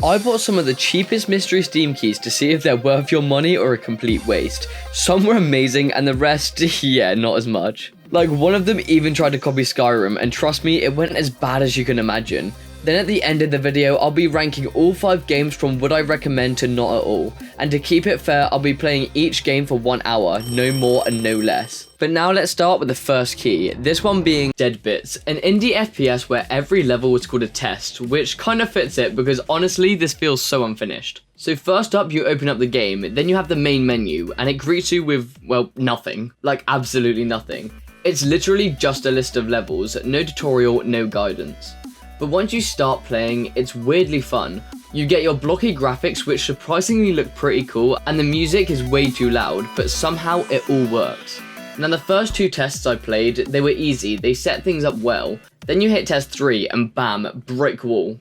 I bought some of the cheapest mystery Steam keys to see if they're worth your money or a complete waste. Some were amazing and the rest, yeah, not as much. Like, one of them even tried to copy Skyrim, and trust me, it went as bad as you can imagine. Then at the end of the video, I'll be ranking all 5 games from would I recommend to not at all. And to keep it fair, I'll be playing each game for 1 hour, no more and no less. But now let's start with the first key, this one being Dead Bits, an indie FPS where every level is called a test, which kind of fits it because honestly this feels so unfinished. So first up you open up the game, then you have the main menu, and it greets you with, well, nothing. Like absolutely nothing. It's literally just a list of levels, no tutorial, no guidance. But once you start playing, it's weirdly fun. You get your blocky graphics which surprisingly look pretty cool, and the music is way too loud, but somehow it all works. Now the first 2 tests I played, they were easy, they set things up well. Then you hit test 3 and bam, brick wall.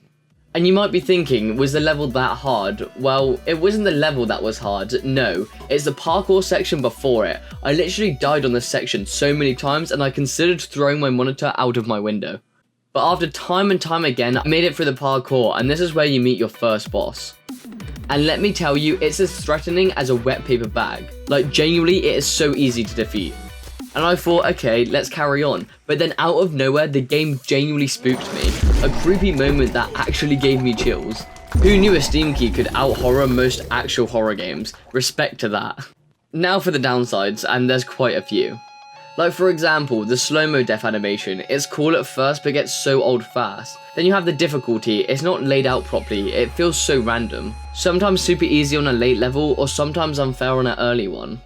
And you might be thinking, was the level that hard? Well, it wasn't the level that was hard, no. It's the parkour section before it. I literally died on this section so many times and I considered throwing my monitor out of my window. But after time and time again, I made it through the parkour, and this is where you meet your first boss. And let me tell you, it's as threatening as a wet paper bag. Like genuinely, it is so easy to defeat. And I thought, okay, let's carry on. But then out of nowhere, the game genuinely spooked me. A creepy moment that actually gave me chills. Who knew a Steam key could out-horror most actual horror games? Respect to that. Now for the downsides, and there's quite a few. Like for example, the slow-mo death animation, it's cool at first but gets so old fast. Then you have the difficulty, it's not laid out properly, it feels so random. Sometimes super easy on a late level or sometimes unfair on an early one.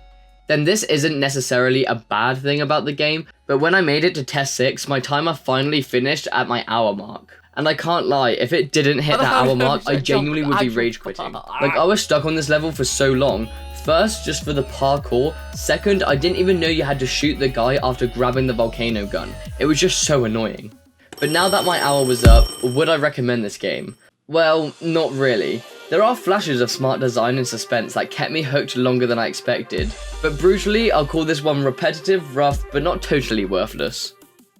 Then this isn't necessarily a bad thing about the game, but when I made it to test 6, my timer finally finished at my hour mark. And I can't lie, if it didn't hit that hour mark, I genuinely would be rage quitting. Like I was stuck on this level for so long. First, just for the parkour. Second, I didn't even know you had to shoot the guy after grabbing the volcano gun. It was just so annoying. But now that my hour was up, would I recommend this game? Well, not really. There are flashes of smart design and suspense that kept me hooked longer than I expected. But brutally, I'll call this one repetitive, rough, but not totally worthless.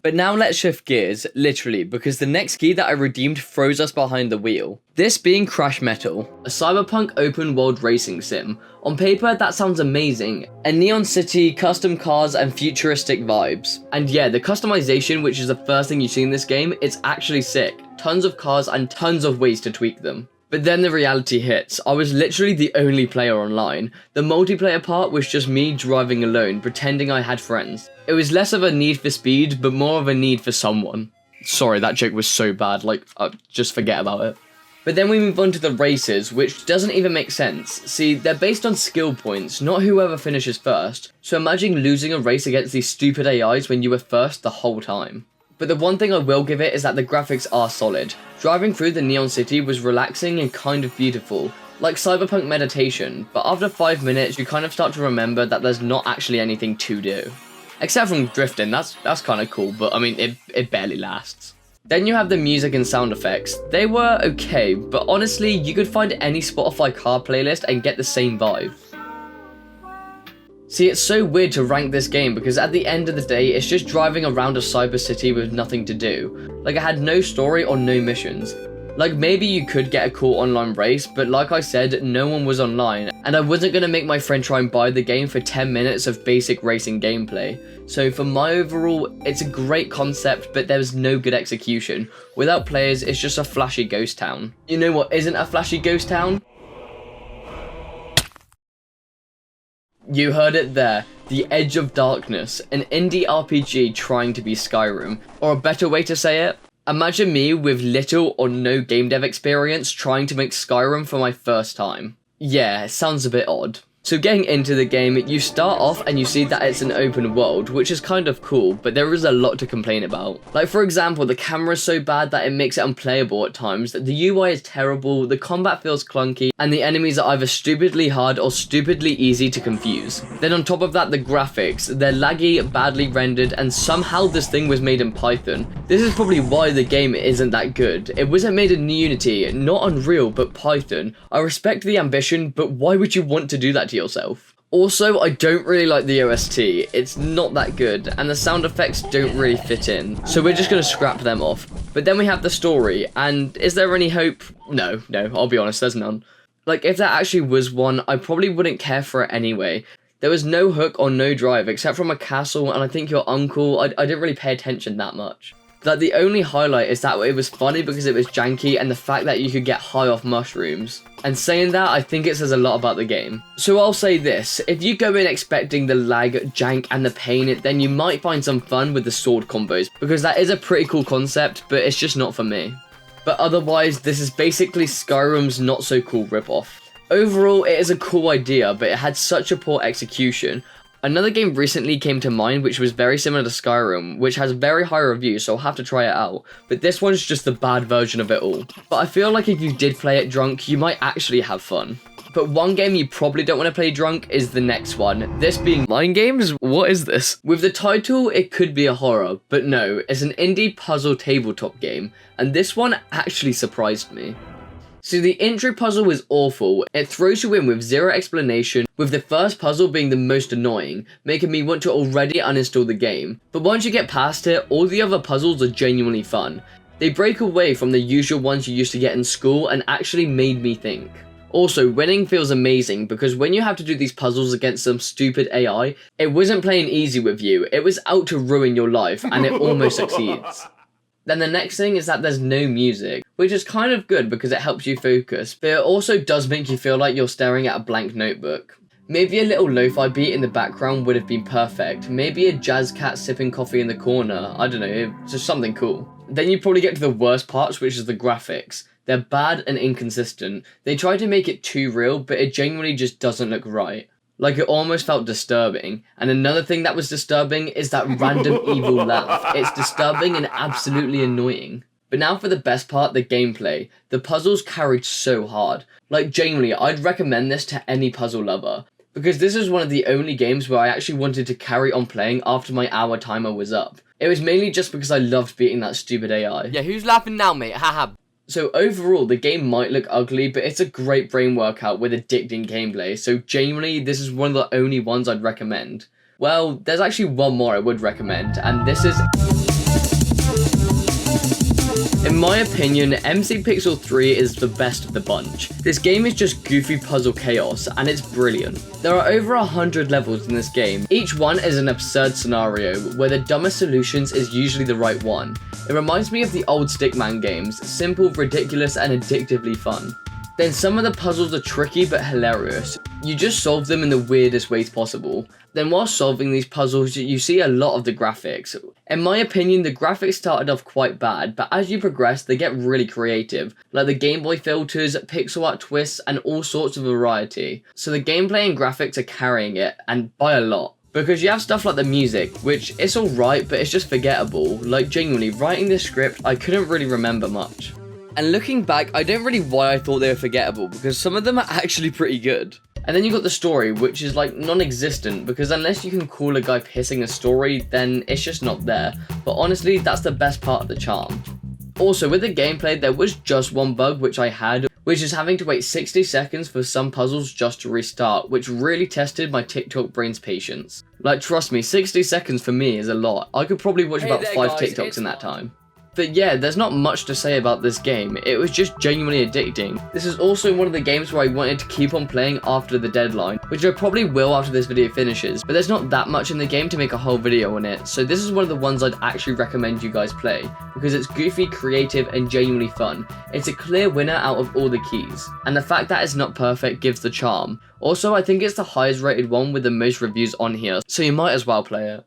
But now let's shift gears, literally, because the next key that I redeemed throws us behind the wheel. This being Crash Metal, a cyberpunk open world racing sim. On paper, that sounds amazing. A neon city, custom cars, and futuristic vibes. And yeah, the customization, which is the first thing you see in this game, it's actually sick. Tons of cars and tons of ways to tweak them. But then the reality hits. I was literally the only player online. The multiplayer part was just me driving alone, pretending I had friends. It was less of a need for speed, but more of a need for someone. Sorry, that joke was so bad, like, just forget about it. But then we move on to the races, which doesn't even make sense. See, they're based on skill points, not whoever finishes first. So imagine losing a race against these stupid AIs when you were first the whole time. But the one thing I will give it is that the graphics are solid. Driving through the neon city was relaxing and kind of beautiful, like cyberpunk meditation, but after 5 minutes you kind of start to remember that there's not actually anything to do. Except from drifting, that's kind of cool, but I mean, it barely lasts. Then you have the music and sound effects. They were okay, but honestly, you could find any Spotify car playlist and get the same vibe. See, it's so weird to rank this game because at the end of the day, it's just driving around a cyber city with nothing to do. Like, it had no story or no missions. Like, maybe you could get a cool online race, but like I said, no one was online, and I wasn't gonna make my friend try and buy the game for 10 minutes of basic racing gameplay. So for my overall, it's a great concept, but there's no good execution. Without players, it's just a flashy ghost town. You know what isn't a flashy ghost town? You heard it there, The Edge of Darkness, an indie RPG trying to be Skyrim. Or a better way to say it, imagine me with little or no game dev experience trying to make Skyrim for my first time. Yeah, it sounds a bit odd. So getting into the game, you start off and you see that it's an open world, which is kind of cool, but there is a lot to complain about. Like for example, the camera is so bad that it makes it unplayable at times, the UI is terrible, the combat feels clunky, and the enemies are either stupidly hard or stupidly easy to confuse. Then on top of that, the graphics, they're laggy, badly rendered, and somehow this thing was made in Python. This is probably why the game isn't that good. It wasn't made in Unity, not Unreal, but Python. I respect the ambition, but why would you want to do that to yourself? Also, I don't really like the OST, it's not that good, and the sound effects don't really fit in, so we're just gonna scrap them off. But then we have the story, and is there any hope? No, I'll be honest, there's none. Like, if there actually was one, I probably wouldn't care for it anyway. There was no hook or no drive, except from a castle, and I think your uncle, I didn't really pay attention that much. Like, the only highlight is that it was funny because it was janky, and the fact that you could get high off mushrooms. And saying that, I think it says a lot about the game. So I'll say this, if you go in expecting the lag, jank, and the pain, then you might find some fun with the sword combos, because that is a pretty cool concept, but it's just not for me. But otherwise, this is basically Skyrim's not so cool ripoff. Overall, it is a cool idea, but it had such a poor execution. Another game recently came to mind which was very similar to Skyrim, which has very high reviews, so I'll have to try it out. But this one's just the bad version of it all. But I feel like if you did play it drunk, you might actually have fun. But one game you probably don't want to play drunk is the next one, this being Mind Games? What is this? With the title, it could be a horror, but no, it's an indie puzzle tabletop game, and this one actually surprised me. So the intro puzzle was awful, it throws you in with zero explanation, with the first puzzle being the most annoying, making me want to already uninstall the game. But once you get past it, all the other puzzles are genuinely fun. They break away from the usual ones you used to get in school and actually made me think. Also, winning feels amazing because when you have to do these puzzles against some stupid AI, it wasn't playing easy with you, it was out to ruin your life, and it almost succeeds. Then the next thing is that there's no music, which is kind of good because it helps you focus, but it also does make you feel like you're staring at a blank notebook. Maybe a little lo-fi beat in the background would have been perfect, maybe a jazz cat sipping coffee in the corner, I don't know, just something cool. Then you probably get to the worst parts, which is the graphics. They're bad and inconsistent. They try to make it too real, but it genuinely just doesn't look right. Like, it almost felt disturbing. And another thing that was disturbing is that random evil laugh. It's disturbing and absolutely annoying. But now for the best part, the gameplay. The puzzles carried so hard. Like, genuinely, I'd recommend this to any puzzle lover. Because this is one of the only games where I actually wanted to carry on playing after my hour timer was up. It was mainly just because I loved beating that stupid AI. Yeah, who's laughing now, mate? Haha. So overall, the game might look ugly, but it's a great brain workout with addicting gameplay, so genuinely, this is one of the only ones I'd recommend. Well, there's actually one more I would recommend, and this is... In my opinion, MC Pixel 3 is the best of the bunch. This game is just goofy puzzle chaos, and it's brilliant. There are over 100 levels in this game. Each one is an absurd scenario, where the dumbest solutions is usually the right one. It reminds me of the old Stickman games, simple, ridiculous, and addictively fun. Then some of the puzzles are tricky but hilarious. You just solve them in the weirdest ways possible. Then while solving these puzzles, you see a lot of the graphics. In my opinion, the graphics started off quite bad, but as you progress, they get really creative, like the Game Boy filters, pixel art twists, and all sorts of variety. So the gameplay and graphics are carrying it, and by a lot. Because you have stuff like the music, which it's alright, but it's just forgettable. Like, genuinely, writing this script, I couldn't really remember much. And looking back, I don't really why I thought they were forgettable, because some of them are actually pretty good. And then you got the story, which is like non-existent, because unless you can call a guy pissing a story, then it's just not there. But honestly, that's the best part of the charm. Also, with the gameplay, there was just one bug which I had, which is having to wait 60 seconds for some puzzles just to restart, which really tested my TikTok brain's patience. Like, trust me, 60 seconds for me is a lot. I could probably watch about 5 TikToks in that time. But yeah, there's not much to say about this game, it was just genuinely addicting. This is also one of the games where I wanted to keep on playing after the deadline, which I probably will after this video finishes, but there's not that much in the game to make a whole video on it, so this is one of the ones I'd actually recommend you guys play, because it's goofy, creative, and genuinely fun. It's a clear winner out of all the keys, and the fact that it's not perfect gives the charm. Also, I think it's the highest rated one with the most reviews on here, so you might as well play it.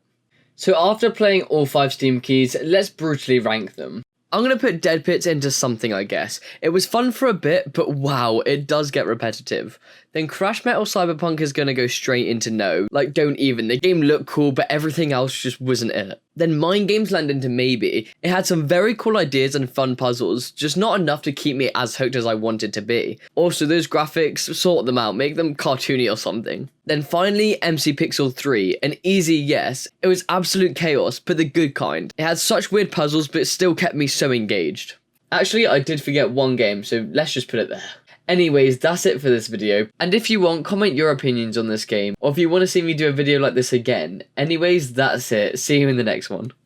So after playing all 5 Steam keys, let's brutally rank them. I'm going to put Dead Pits into something, I guess. It was fun for a bit, but wow, it does get repetitive. Then Crash Metal Cyberpunk is going to go straight into no. Like, don't even. The game looked cool, but everything else just wasn't it. Then Mind Games land into maybe. It had some very cool ideas and fun puzzles, just not enough to keep me as hooked as I wanted to be. Also, those graphics, sort them out, make them cartoony or something. Then finally, MC Pixel 3, an easy yes. It was absolute chaos, but the good kind. It had such weird puzzles, but it still kept me so engaged. Actually, I did forget one game, so let's just put it there. Anyways, that's it for this video. And if you want, comment your opinions on this game, or if you want to see me do a video like this again. Anyways, that's it. See you in the next one.